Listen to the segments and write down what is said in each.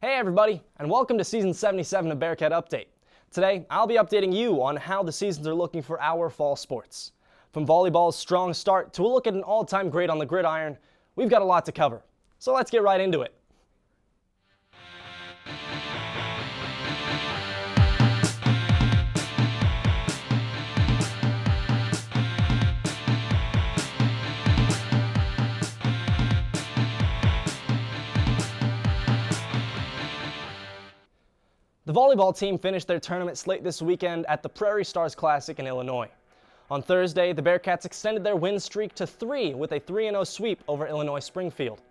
Hey everybody, and welcome to Season 77 of Bearcat Update. Today, I'll be updating you on how the seasons are looking for our fall sports. From volleyball's strong start to a look at an all-time great on the gridiron, we've got a lot to cover. So let's get right into it. The volleyball team finished their tournament slate this weekend at the Prairie Stars Classic in Illinois. On Thursday, the Bearcats extended their win streak to 3 with a 3-0 sweep over Illinois Springfield.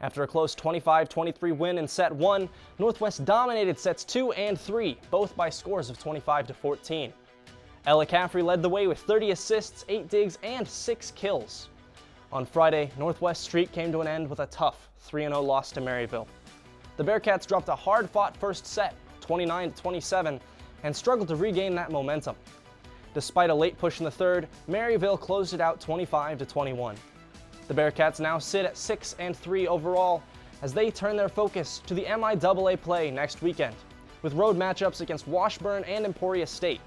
After a close 25-23 win in set 1, Northwest dominated sets 2 and 3, both by scores of 25-14. Ella Caffrey led the way with 30 assists, 8 digs, and 6 kills. On Friday, Northwest's streak came to an end with a tough 3-0 loss to Maryville. The Bearcats dropped a hard-fought first set, 29-27, and struggled to regain that momentum. Despite a late push in the third, Maryville closed it out 25-21. The Bearcats now sit at 6-3 overall as they turn their focus to the MIAA play next weekend, with road matchups against Washburn and Emporia State.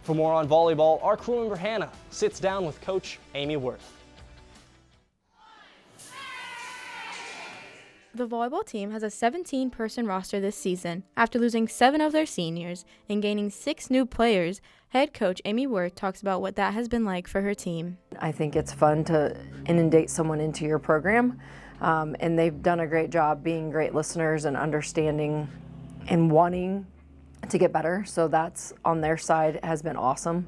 For more on volleyball, our crew member Hanna sits down with Coach Amy Woerth. The volleyball team has a 17-person roster this season after losing 7 of their seniors and gaining 6 new players. Head coach Amy Woerth talks about what that has been like for her team. I think it's fun to inundate someone into your program, and they've done a great job being great listeners and understanding and wanting to get better, so that's on their side has been awesome.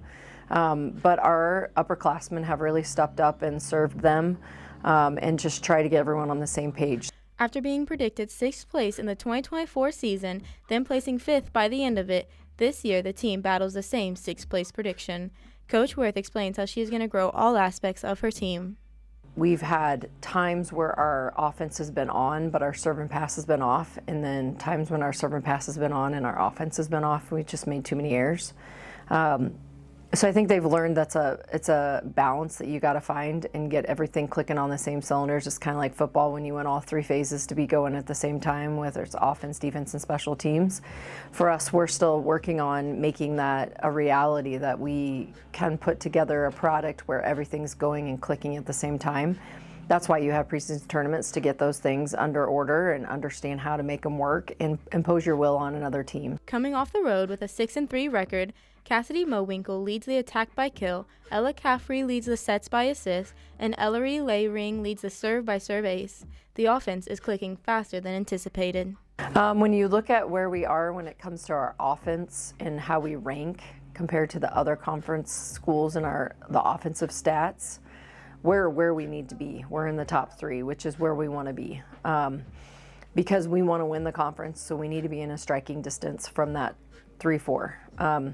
But our upperclassmen have really stepped up and served them and just try to get everyone on the same page. After being predicted 6th place in the 2024 season, then placing 5th by the end of it, this year the team battles the same 6th place prediction. Coach Woerth explains how she is going to grow all aspects of her team. We've had times where our offense has been on, but our serve and pass has been off, and then times when our serve and pass has been on and our offense has been off. We just made too many errors. So I think they've learned it's a balance that you got to find and get everything clicking on the same cylinders. It's kind of like football when you want all 3 phases to be going at the same time, whether it's offense, defense, and special teams. For us, we're still working on making that a reality, that we can put together a product where everything's going and clicking at the same time. That's why you have preseason tournaments, to get those things under order and understand how to make them work and impose your will on another team. Coming off the road with a 6-3 record, Cassidy Mowinkle leads the attack by kill, Ella Caffrey leads the sets by assist, and Ellery Layring leads the serve by serve ace. The offense is clicking faster than anticipated. When you look at where we are when it comes to our offense and how we rank compared to the other conference schools in the offensive stats, we're where we need to be. We're in the top 3, which is where we want to be. Because we want to win the conference, so we need to be in a striking distance from that 3-4.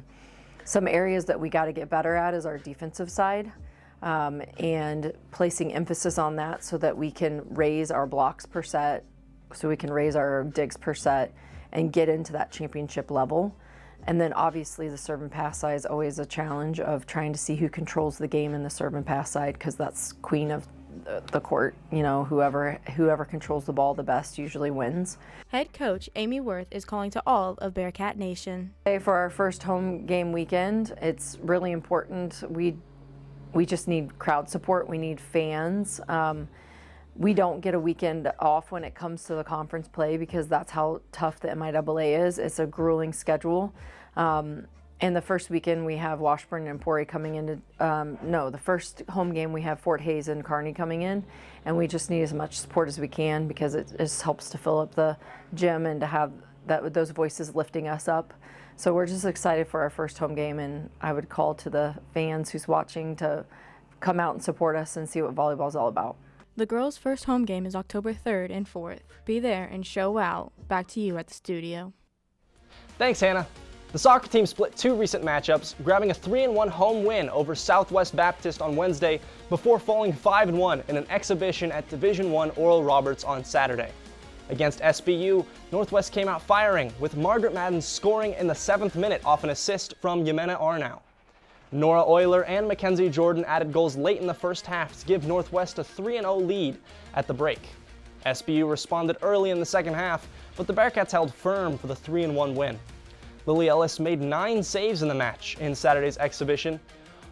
Some areas that we got to get better at is our defensive side, and placing emphasis on that so that we can raise our blocks per set, so we can raise our digs per set and get into that championship level. And then obviously the serve and pass side is always a challenge of trying to see who controls the game in the serve and pass side, because that's queen of the court. You know, whoever controls the ball the best usually wins. Head coach Amy Woerth is calling to all of Bearcat Nation. For our first home game weekend, it's really important. We just need crowd support. We need fans. We don't get a weekend off when it comes to the conference play, because that's how tough the MIAA is. It's a grueling schedule. And the first weekend we have Washburn and Emporia coming into, the first home game we have Fort Hays and Kearney coming in, and we just need as much support as we can, because it just helps to fill up the gym and to have those voices lifting us up. So we're just excited for our first home game, and I would call to the fans who's watching to come out and support us and see what volleyball is all about. The girls' first home game is October 3rd and 4th. Be there and show out. Back to you at the studio. Thanks, Hanna. The soccer team split 2 recent matchups, grabbing a 3-1 home win over Southwest Baptist on Wednesday before falling 5-1 in an exhibition at Division I Oral Roberts on Saturday. Against SBU, Northwest came out firing, with Margaret Madden scoring in the 7th minute off an assist from Yemena Arnau. Nora Euler and Mackenzie Jordan added goals late in the first half to give Northwest a 3-0 lead at the break. SBU responded early in the second half, but the Bearcats held firm for the 3-1 win. Lily Ellis made 9 saves in the match in Saturday's exhibition.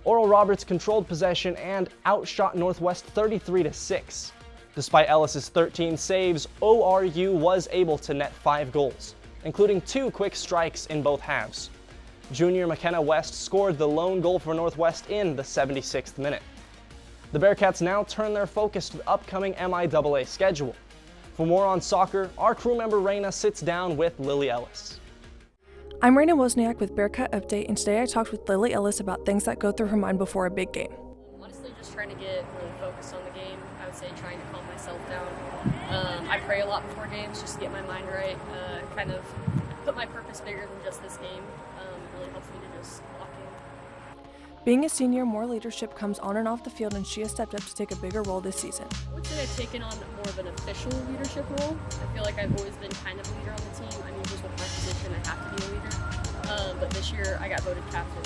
Oral Roberts controlled possession and outshot Northwest 33-6. Despite Ellis's 13 saves, ORU was able to net 5 goals, including 2 quick strikes in both halves. Junior McKenna West scored the lone goal for Northwest in the 76th minute. The Bearcats now turn their focus to the upcoming MIAA schedule. For more on soccer, our crew member Rayna sits down with Lily Ellis. I'm Rayna Wozniak with Bearcat Update, and today I talked with Lily Ellis about things that go through her mind before a big game. Honestly, just trying to get really focused on the game. I would say trying to calm myself down. I pray a lot before games just to get my mind right, kind of put my purpose bigger than just this game. It really helps me to just lock in. Being a senior, more leadership comes on and off the field, and she has stepped up to take a bigger role this season. I would say I've taken on more of an official leadership role. I feel like I've always been kind of a leader on the team. I mean, just with my position, I have to be a leader. But this year, I got voted captain.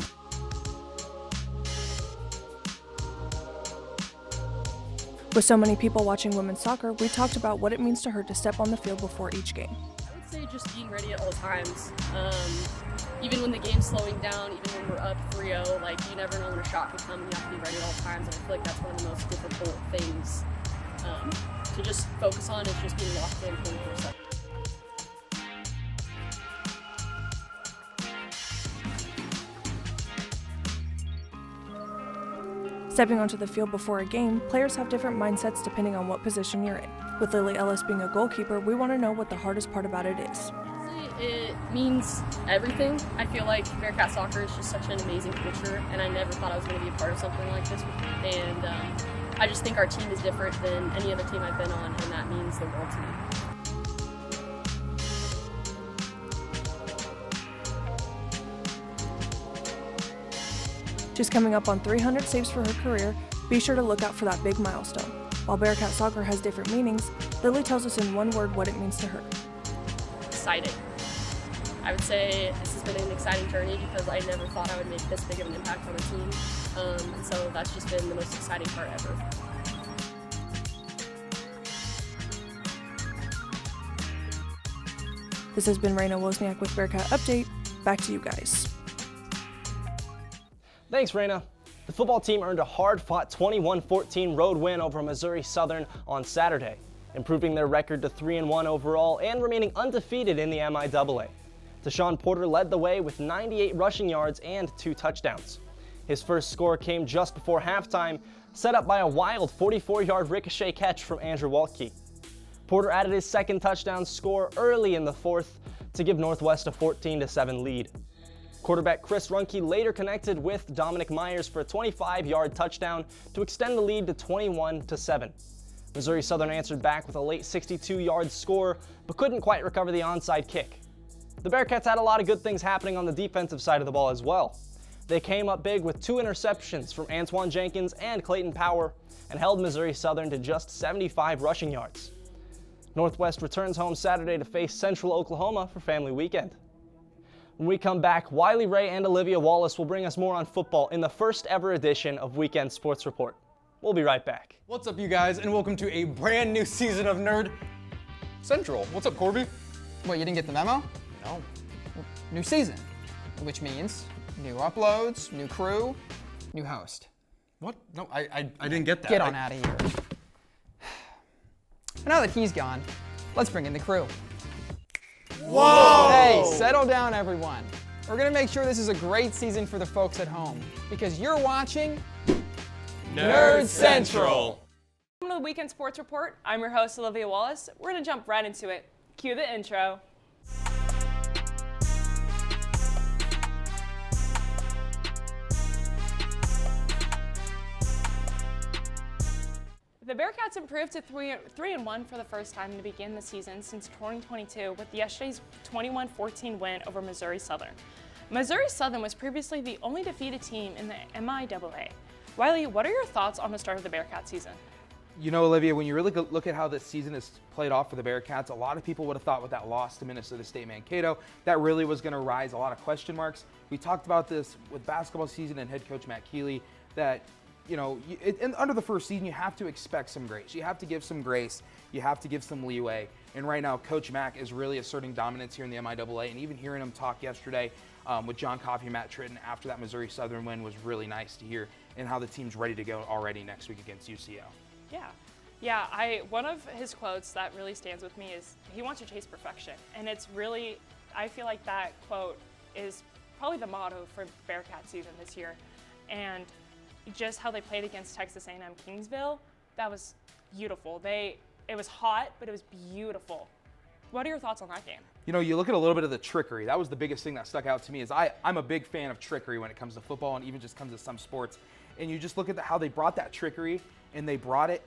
With so many people watching women's soccer, we talked about what it means to her to step on the field before each game. I would say just being ready at all times. Even when the game's slowing down, even when we're up 3-0, like you never know when a shot could come and you have to be ready at all times. And I feel like that's one of the most difficult things to just focus on is just being locked in 24/7. Stepping onto the field before a game, players have different mindsets depending on what position you're in. With Lily Ellis being a goalkeeper, we want to know what the hardest part about it is. It means everything. I feel like Bearcat soccer is just such an amazing culture, and I never thought I was going to be a part of something like this. And I just think our team is different than any other team I've been on, and that means the world to me. She's coming up on 300 saves for her career. Be sure to look out for that big milestone. While Bearcat soccer has different meanings, Lily tells us in one word what it means to her. Exciting. I would say this has been an exciting journey because I never thought I would make this big of an impact on the team. And so that's just been the most exciting part ever. This has been Rayna Wozniak with Bearcat Update. Back to you guys. Thanks, Rayna. The football team earned a hard-fought 21-14 road win over Missouri Southern on Saturday, improving their record to 3-1 overall and remaining undefeated in the MIAA. Deshaun Porter led the way with 98 rushing yards and 2 touchdowns. His first score came just before halftime, set up by a wild 44-yard ricochet catch from Andrew Waltke. Porter added his second touchdown score early in the fourth to give Northwest a 14-7 lead. Quarterback Chris Runke later connected with Dominic Myers for a 25-yard touchdown to extend the lead to 21-7. Missouri Southern answered back with a late 62-yard score, but couldn't quite recover the onside kick. The Bearcats had a lot of good things happening on the defensive side of the ball as well. They came up big with 2 interceptions from Antoine Jenkins and Clayton Power and held Missouri Southern to just 75 rushing yards. Northwest returns home Saturday to face Central Oklahoma for Family Weekend. When we come back, Wiley Ray and Olivia Wallace will bring us more on football in the first ever edition of Weekend Sports Report. We'll be right back. What's up, you guys, and welcome to a brand new season of Nerd Central. What's up, Corby? What, you didn't get the memo? No. New season, which means new uploads, new crew, new host. What? No, I didn't get that. Get on out of here. Now that he's gone, let's bring in the crew. Whoa! Hey, settle down, everyone. We're gonna make sure this is a great season for the folks at home, because you're watching Nerd Central. Welcome to the Weekend Sports Report. I'm your host, Olivia Wallace. We're going to jump right into it. Cue the intro. The Bearcats improved to 3-1 for the first time to begin the season since 2022 with yesterday's 21-14 win over Missouri Southern. Missouri Southern was previously the only defeated team in the MIAA. Wiley, what are your thoughts on the start of the Bearcat season? You know, Olivia, when you really look at how this season is played off for the Bearcats, a lot of people would have thought with that loss to Minnesota State Mankato, that really was going to raise a lot of question marks. We talked about this with basketball season and head coach Matt Keeley, that, you know, under the first season, you have to expect some grace. You have to give some grace. You have to give some leeway. And right now, Coach Mack is really asserting dominance here in the MIAA, and even hearing him talk yesterday with John Coffey and Matt Tritton after that Missouri Southern win was really nice to hear, and how the team's ready to go already next week against UCO. Yeah, one of his quotes that really stands with me is he wants to chase perfection, and it's really, I feel like that quote is probably the motto for Bearcat season this year, and just how they played against Texas A&M Kingsville, that was beautiful. It was hot, but it was beautiful. What are your thoughts on that game? You know, you look at a little bit of the trickery. That was the biggest thing that stuck out to me. Is I'm a big fan of trickery when it comes to football, and even just comes to some sports. And you just look at how they brought that trickery, and they brought it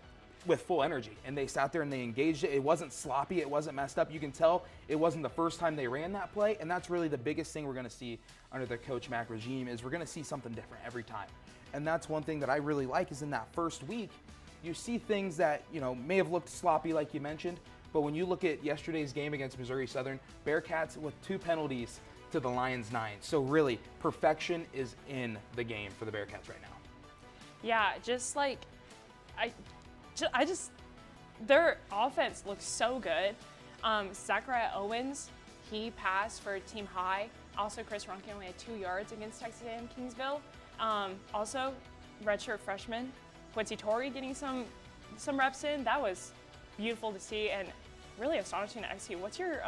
with full energy, and they sat there and they engaged it. It wasn't sloppy, it wasn't messed up. You can tell it wasn't the first time they ran that play, and that's really the biggest thing we're going to see under the Coach Mack regime, is we're going to see something different every time. And that's one thing that I really like, is in that first week, you see things that, you know, may have looked sloppy like you mentioned, but when you look at yesterday's game against Missouri Southern, Bearcats with 2 penalties to the Lions 9. So really, perfection is in the game for the Bearcats right now. Yeah, just like, their offense looks so good. Zachariah Owens, he passed for team high. Also, Chris Runke only had 2 yards against Texas A&M Kingsville. Also, redshirt freshman Quincy Torrey getting some reps in. That was beautiful to see and really astonishing to execute. What's your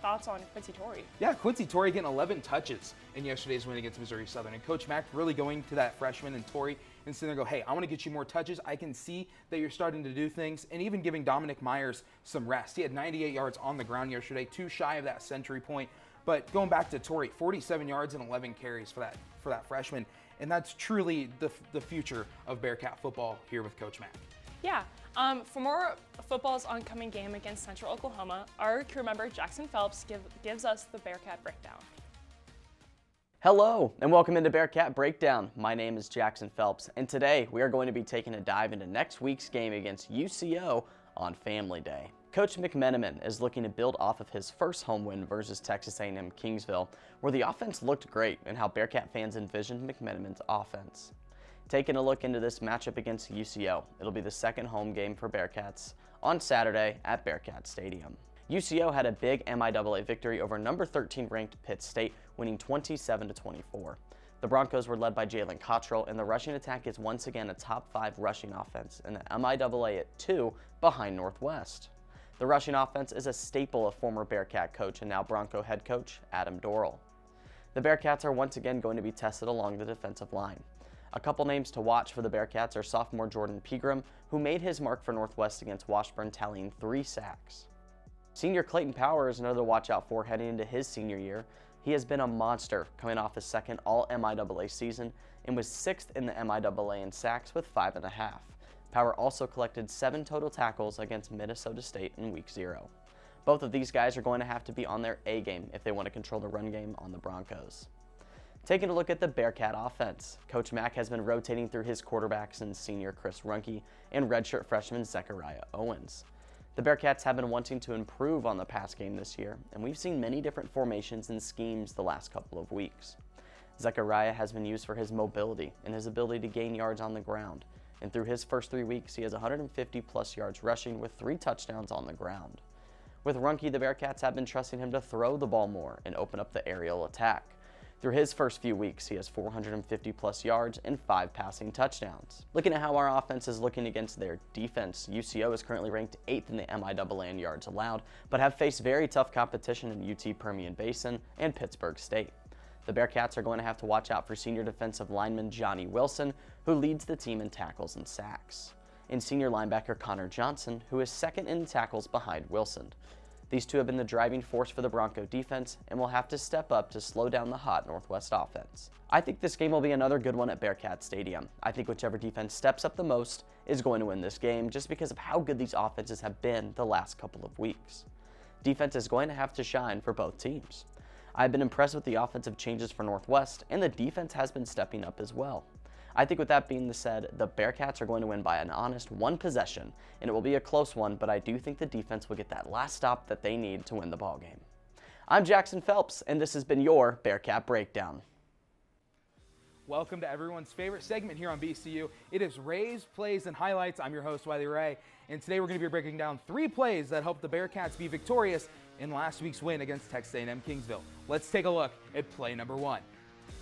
thoughts on Quincy Torrey? Yeah, Quincy Torrey getting 11 touches in yesterday's win against Missouri Southern. And Coach Mack really going to that freshman and Torrey and sitting there and go, hey, I want to get you more touches. I can see that you're starting to do things, and even giving Dominic Myers some rest. He had 98 yards on the ground yesterday, 2 shy of that century point. But going back to Torrey, 47 yards and 11 carries for that freshman. And that's truly the future of Bearcat football here with Coach Mack. Yeah. For more football's oncoming game against Central Oklahoma, our crew member Jackson Phelps gives us the Bearcat breakdown. Hello and welcome into Bearcat Breakdown. My name is Jackson Phelps, and today we are going to be taking a dive into next week's game against UCO on Family Day. Coach McMenamin is looking to build off of his first home win versus Texas A&M Kingsville, where the offense looked great and how Bearcat fans envisioned McMenamin's offense. Taking a look into this matchup against UCO, it'll be the second home game for Bearcats on Saturday at Bearcat Stadium. UCO had a big MIAA victory over number 13 ranked Pitt State, winning 27-24. The Broncos were led by Jalen Cottrell, and the rushing attack is once again a top 5 rushing offense in the MIAA at 2 behind Northwest. The rushing offense is a staple of former Bearcat coach and now Bronco head coach Adam Dorrell. The Bearcats are once again going to be tested along the defensive line. A couple names to watch for the Bearcats are sophomore Jordan Pegram, who made his mark for Northwest against Washburn, tallying 3 sacks. Senior Clayton Power is another to watch out for heading into his senior year. He has been a monster, coming off his second All-MIAA season and was 6th in the MIAA in sacks with 5.5. Power also collected 7 total tackles against Minnesota State in Week 0. Both of these guys are going to have to be on their A game if they want to control the run game on the Broncos. Taking a look at the Bearcat offense, Coach Mack has been rotating through his quarterbacks in senior Chris Runke and redshirt freshman Zachariah Owens. The Bearcats have been wanting to improve on the pass game this year, and we've seen many different formations and schemes the last couple of weeks. Zachariah has been used for his mobility and his ability to gain yards on the ground, and through his first 3 weeks, he has 150+ yards rushing with 3 touchdowns on the ground. With Runke, the Bearcats have been trusting him to throw the ball more and open up the aerial attack. Through his first few weeks, he has 450+ yards and 5 passing touchdowns. Looking at how our offense is looking against their defense, UCO is currently ranked 8th in the MIAA in yards allowed, but have faced very tough competition in UT Permian Basin and Pittsburgh State. The Bearcats are going to have to watch out for senior defensive lineman Johnny Wilson, who leads the team in tackles and sacks, and senior linebacker Connor Johnston, who is 2nd in tackles behind Wilson. These two have been the driving force for the Bronco defense and will have to step up to slow down the hot Northwest offense. I think this game will be another good one at Bearcat Stadium. I think whichever defense steps up the most is going to win this game just because of how good these offenses have been the last couple of weeks. Defense is going to have to shine for both teams. I've been impressed with the offensive changes for Northwest, and the defense has been stepping up as well. I think with that being said, the Bearcats are going to win by an honest 1 possession, and it will be a close one, but I do think the defense will get that last stop that they need to win the ballgame. I'm Jackson Phelps, and this has been your Bearcat Breakdown. Welcome to everyone's favorite segment here on BCU. It is Rays, Plays, and Highlights. I'm your host, Wiley Ray, and today we're going to be breaking down 3 plays that helped the Bearcats be victorious in last week's win against Texas A&M Kingsville. Let's take a look at play number 1.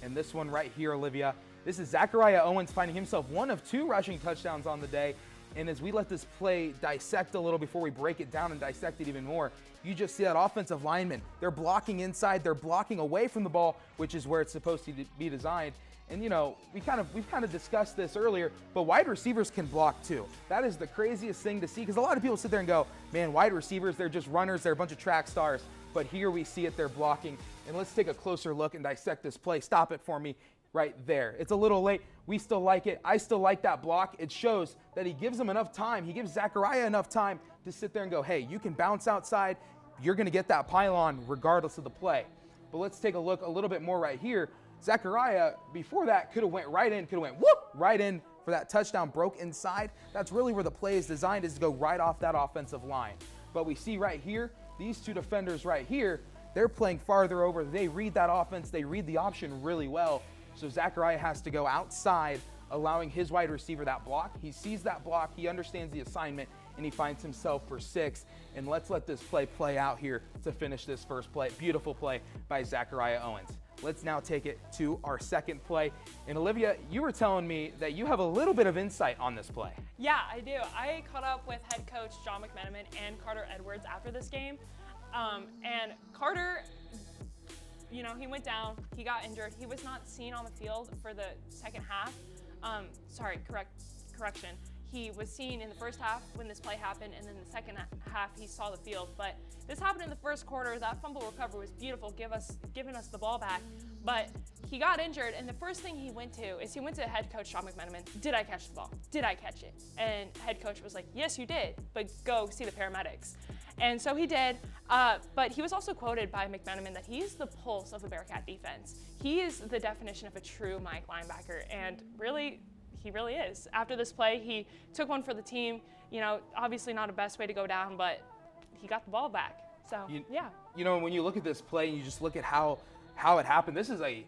And this one right here, Olivia, this is Zachariah Owens finding himself one of 2 rushing touchdowns on the day. And as we let this play dissect a little before we break it down and dissect it even more, you just see that offensive lineman. They're blocking inside, they're blocking away from the ball, which is where it's supposed to be designed. And you know, we've kind of discussed this earlier, but wide receivers can block too. That is the craziest thing to see, because a lot of people sit there and go, man, wide receivers, they're just runners, they're a bunch of track stars. But here we see it, they're blocking. And let's take a closer look and dissect this play. Stop it for me right there. It's a little late. We still like it. I still like that block. It shows that he gives him enough time. He gives Zachariah enough time to sit there and go, hey, you can bounce outside. You're going to get that pylon regardless of the play. But let's take a look a little bit more right here. Zachariah, before that, could have went right in, right in for that touchdown, broke inside. That's really where the play is designed, is to go right off that offensive line. But we see right here, these 2 defenders right here, they're playing farther over. They read that offense. They read the option really well. So Zachariah has to go outside, allowing his wide receiver that block. He sees that block. He understands the assignment, and he finds himself for 6. And let's let this play out here to finish this first play. Beautiful play by Zachariah Owens. Let's now take it to our second play. And Olivia, you were telling me that you have a little bit of insight on this play. Yeah, I do. I caught up with head coach John McMenamin and Carter Edwards after this game. And Carter, you know, he went down, he got injured. He was not seen on the field for the second half. Correction. He was seen in the first half when this play happened, and then the second half he saw the field. But this happened in the first quarter. That fumble recovery was beautiful, giving us the ball back. But he got injured, and the first thing he went to head coach John McMenamin. Did I catch the ball? Did I catch it? And head coach was like, yes, you did, but go see the paramedics. And so he did, but he was also quoted by McMenamin that he's the pulse of the Bearcat defense. He is the definition of a true Mike linebacker, and really, he really is. After this play, he took one for the team. You know, obviously not a best way to go down, but he got the ball back. So, yeah. You know, when you look at this play and you just look at how it happened, this is a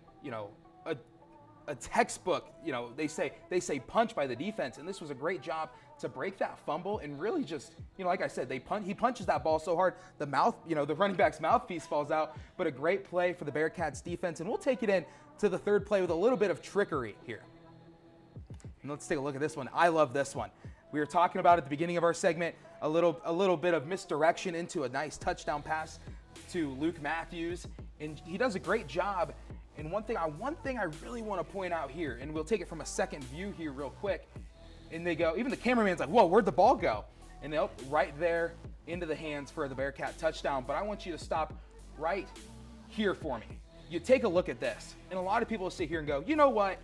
textbook, you know, they say punch by the defense, and this was a great job to break that fumble and really just, you know, like I said, he punches that ball so hard, the running back's mouthpiece falls out, but a great play for the Bearcats defense. And we'll take it in to the third play with a little bit of trickery here. And let's take a look at this one. I love this one. We were talking about at the beginning of our segment, a little bit of misdirection into a nice touchdown pass to Luke Matthews, and he does a great job. And one thing I really want to point out here, and we'll take it from a second view here real quick, and they go, even the cameraman's like, whoa, where'd the ball go? And they'll right there into the hands for the Bearcat touchdown. But I want you to stop right here for me. You take a look at this, and a lot of people will sit here and go, you know what?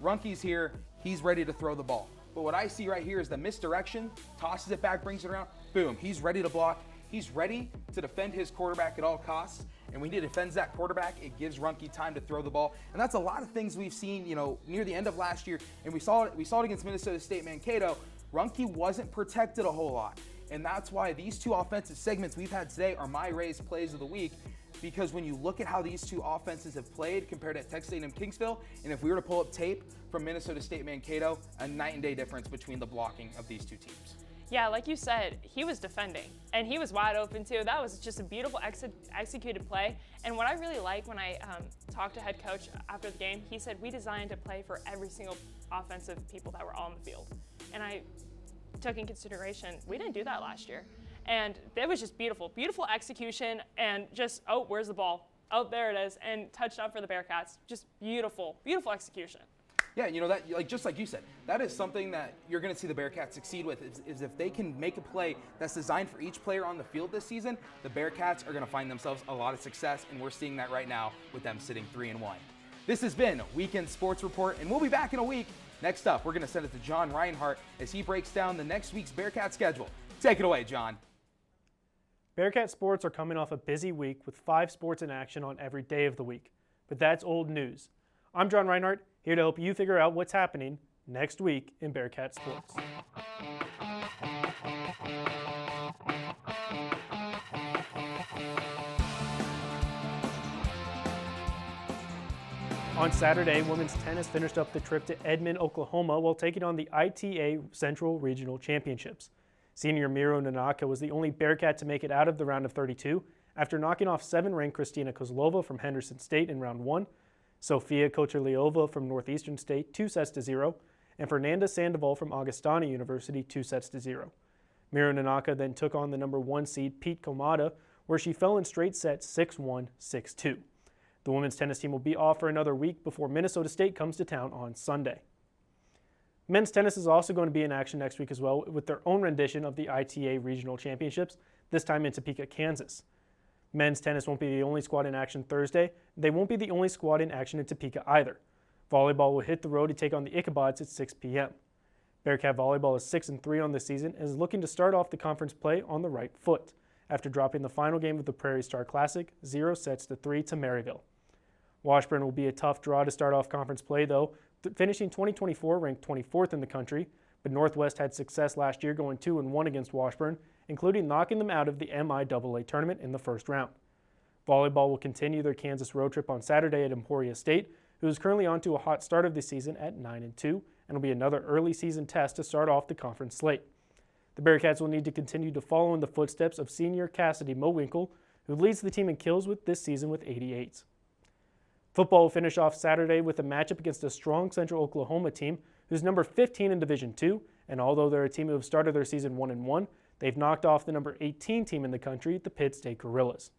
Runkey's here, he's ready to throw the ball. But what I see right here is the misdirection, tosses it back, brings it around, boom, he's ready to block. He's ready to defend his quarterback at all costs. And when he defends that quarterback, it gives Runkey time to throw the ball. And that's a lot of things we've seen, you know, near the end of last year. And we saw it against Minnesota State Mankato. Runkey wasn't protected a whole lot. And that's why these 2 offensive segments we've had today are my Rays plays of the week. Because when you look at how these 2 offenses have played compared to Texas A&M Kingsville, and if we were to pull up tape from Minnesota State Mankato, a night and day difference between the blocking of these 2 teams. Yeah, like you said, he was defending, and he was wide open too. That was just a beautiful executed play. And what I really like when I talked to head coach after the game, he said, we designed a play for every single offensive people that were on the field. And I took in consideration, we didn't do that last year. And it was just beautiful, beautiful execution, and just, oh, where's the ball? Oh, there it is, and touchdown for the Bearcats. Just beautiful, beautiful execution. Yeah, you know, that, just like you said, that is something that you're going to see the Bearcats succeed with, is if they can make a play that's designed for each player on the field this season, the Bearcats are going to find themselves a lot of success, and we're seeing that right now with them sitting 3-1. This has been Weekend Sports Report, and we'll be back in a week. Next up, we're going to send it to John Rinehart as he breaks down the next week's Bearcat schedule. Take it away, John. Bearcat sports are coming off a busy week with 5 sports in action on every day of the week. But that's old news. I'm John Rinehart, here to help you figure out what's happening next week in Bearcat sports. On Saturday, women's tennis finished up the trip to Edmond, Oklahoma while taking on the ITA Central Regional Championships. Senior Miro Nanaka was the only Bearcat to make it out of the round of 32 after knocking off 7th-ranked Kristina Kozlova from Henderson State in round 1, Sofia Kocherliova from Northeastern State 2-0, and Fernanda Sandoval from Augustana University 2-0. Miro Nanaka then took on the number 1 seed Pete Komada, where she fell in straight sets 6-1, 6-2. The women's tennis team will be off for another week before Minnesota State comes to town on Sunday. Men's tennis is also going to be in action next week as well with their own rendition of the ITA Regional Championships, this time in Topeka, Kansas. Men's tennis won't be the only squad in action Thursday. They won't be the only squad in action in Topeka either. Volleyball will hit the road to take on the Ichabods at 6 p.m. Bearcat Volleyball is 6-3 on this season and is looking to start off the conference play on the right foot after dropping the final game of the Prairie Star Classic 0-3 to Maryville. Washburn will be a tough draw to start off conference play though, finishing 2024 ranked 24th in the country, but Northwest had success last year going 2-1 against Washburn, including knocking them out of the MIAA tournament in the first round. Volleyball will continue their Kansas road trip on Saturday at Emporia State, who is currently on to a hot start of the season at 9-2, and will be another early season test to start off the conference slate. The Bearcats will need to continue to follow in the footsteps of senior Cassidy Mowinkle, who leads the team in kills this season with 88. Football will finish off Saturday with a matchup against a strong Central Oklahoma team who's number 15 in Division II, and although they're a team who have started their season 1-1, they've knocked off the number 18 team in the country, the Pitt State Gorillas.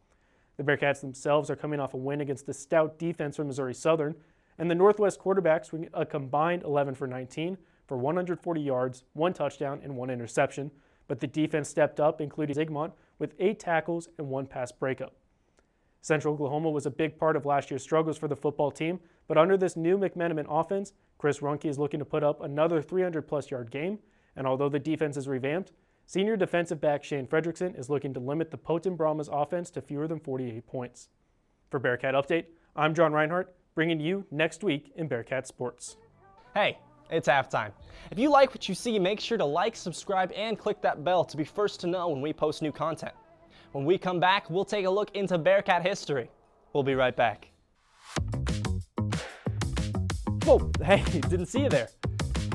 The Bearcats themselves are coming off a win against the stout defense from Missouri Southern, and the Northwest quarterbacks were a combined 11 for 19 for 140 yards, 1 touchdown, and 1 interception, but the defense stepped up, including Zygmunt, with 8 tackles and 1 pass breakup. Central Oklahoma was a big part of last year's struggles for the football team, but under this new McMenamin offense, Chris Runke is looking to put up another 300-plus yard game, and although the defense is revamped, senior defensive back Shane Fredrickson is looking to limit the Poten Brahmas offense to fewer than 48 points. For Bearcat Update, I'm John Rinehart, bringing you next week in Bearcat Sports. Hey, it's halftime. If you like what you see, make sure to like, subscribe, and click that bell to be first to know when we post new content. When we come back, we'll take a look into Bearcat history. We'll be right back. Whoa, hey, didn't see you there.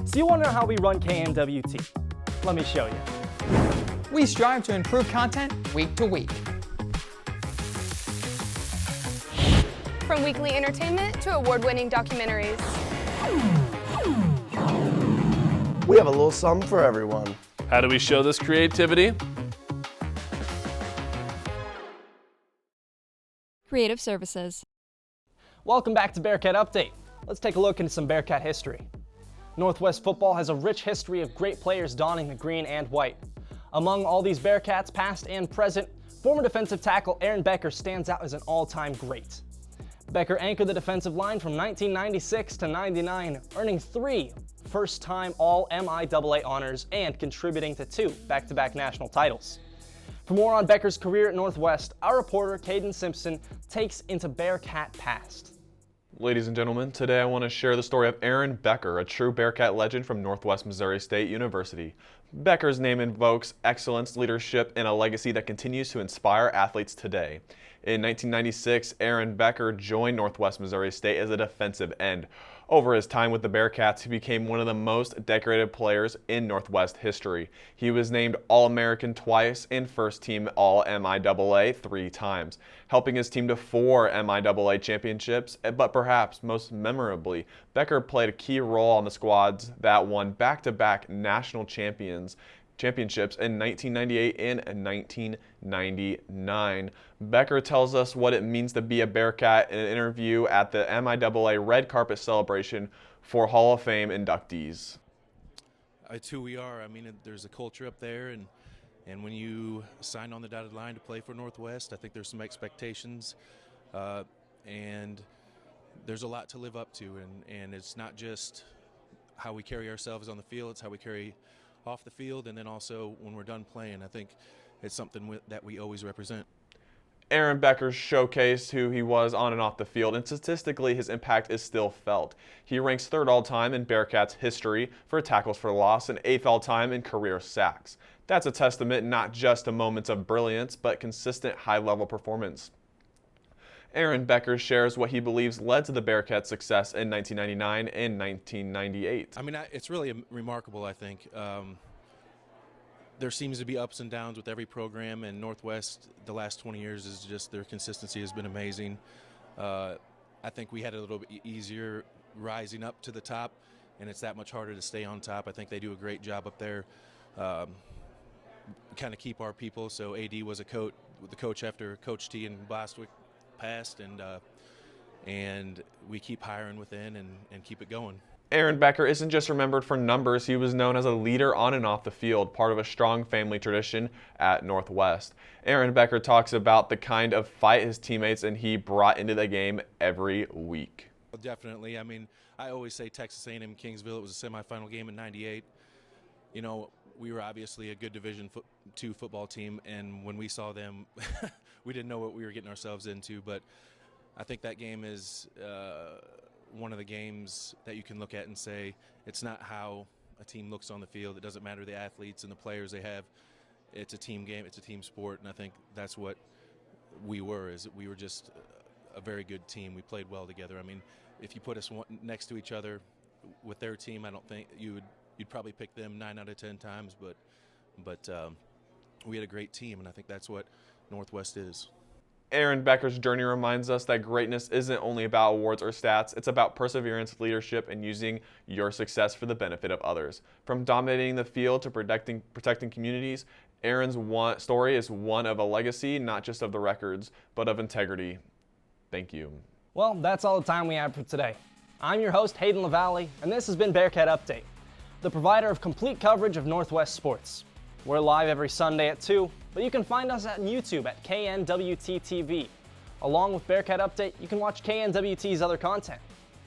So you want to know how we run KNWT? Let me show you. We strive to improve content week to week. From weekly entertainment to award-winning documentaries. We have a little something for everyone. How do we show this creativity? Creative Services. Welcome back to Bearcat Update. Let's take a look into some Bearcat history. Northwest football has a rich history of great players donning the green and white. Among all these Bearcats, past and present, former defensive tackle Aaron Becker stands out as an all-time great. Becker anchored the defensive line from 1996 to 99, earning 3 first-time All-MIAA honors and contributing to 2 back-to-back national titles. For more on Becker's career at Northwest, our reporter Cayden Simpson takes into Bearcat past. Ladies and gentlemen, today I want to share the story of Aaron Becker, a true Bearcat legend from Northwest Missouri State University. Becker's name invokes excellence, leadership, and a legacy that continues to inspire athletes today. In 1996, Aaron Becker joined Northwest Missouri State as a defensive end. Over his time with the Bearcats, he became one of the most decorated players in Northwest history. He was named All-American twice and first-team All-MIAA 3 times, helping his team to 4 MIAA championships, but perhaps most memorably, Becker played a key role on the squads that won back-to-back national championships in 1998 and 1999. Becker tells us what it means to be a Bearcat in an interview at the MIAA red carpet celebration for Hall of Fame inductees. It's who we are. I mean, there's a culture up there, and when you sign on the dotted line to play for Northwest, I think there's some expectations, and there's a lot to live up to, and it's not just how we carry ourselves on the field, it's how we carry off the field, and then also when we're done playing. I think it's something that we always represent. Aaron Becker showcased who he was on and off the field, and statistically his impact is still felt. He ranks 3rd all-time in Bearcats history for tackles for loss and 8th all-time in career sacks. That's a testament not just to moments of brilliance, but consistent high-level performance. Aaron Becker shares what he believes led to the Bearcats' success in 1999 and 1998. I mean, it's really remarkable, I think. There seems to be ups and downs with every program, and Northwest the last 20 years is just their consistency has been amazing. I think we had it a little bit easier rising up to the top, and it's that much harder to stay on top. I think they do a great job up there, kind of keep our people. So AD was the coach after Coach T and Bostwick passed, and we keep hiring within and keep it going. Aaron Becker isn't just remembered for numbers, he was known as a leader on and off the field, part of a strong family tradition at Northwest. Aaron Becker talks about the kind of fight his teammates and he brought into the game every week. Definitely. I mean, I always say Texas A&M Kingsville, it was a semifinal game in '98. You know, we were obviously a good Division II football team, and when we saw them, we didn't know what we were getting ourselves into, but I think that game is one of the games that you can look at and say it's not how a team looks on the field. It doesn't matter the athletes and the players they have. It's a team game. It's a team sport, and I think that's what we were. We were just a very good team. We played well together. I mean, if you put us next to each other with their team, I don't think you'd probably pick them 9 out of 10 times. But we had a great team, and I think that's what Northwest is. Aaron Becker's journey reminds us that greatness isn't only about awards or stats, it's about perseverance, leadership, and using your success for the benefit of others. From dominating the field to protecting communities, Aaron's story is one of a legacy, not just of the records, but of integrity. Thank you. Well, that's all the time we have for today. I'm your host, Hayden Lavaley, and this has been Bearcat Update, the provider of complete coverage of Northwest sports. We're live every Sunday at 2, but you can find us on YouTube at KNWT-TV. Along with Bearcat Update, you can watch KNWT's other content.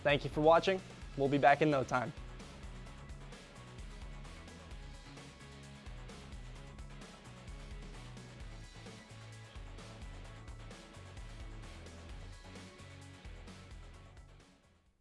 Thank you for watching. We'll be back in no time.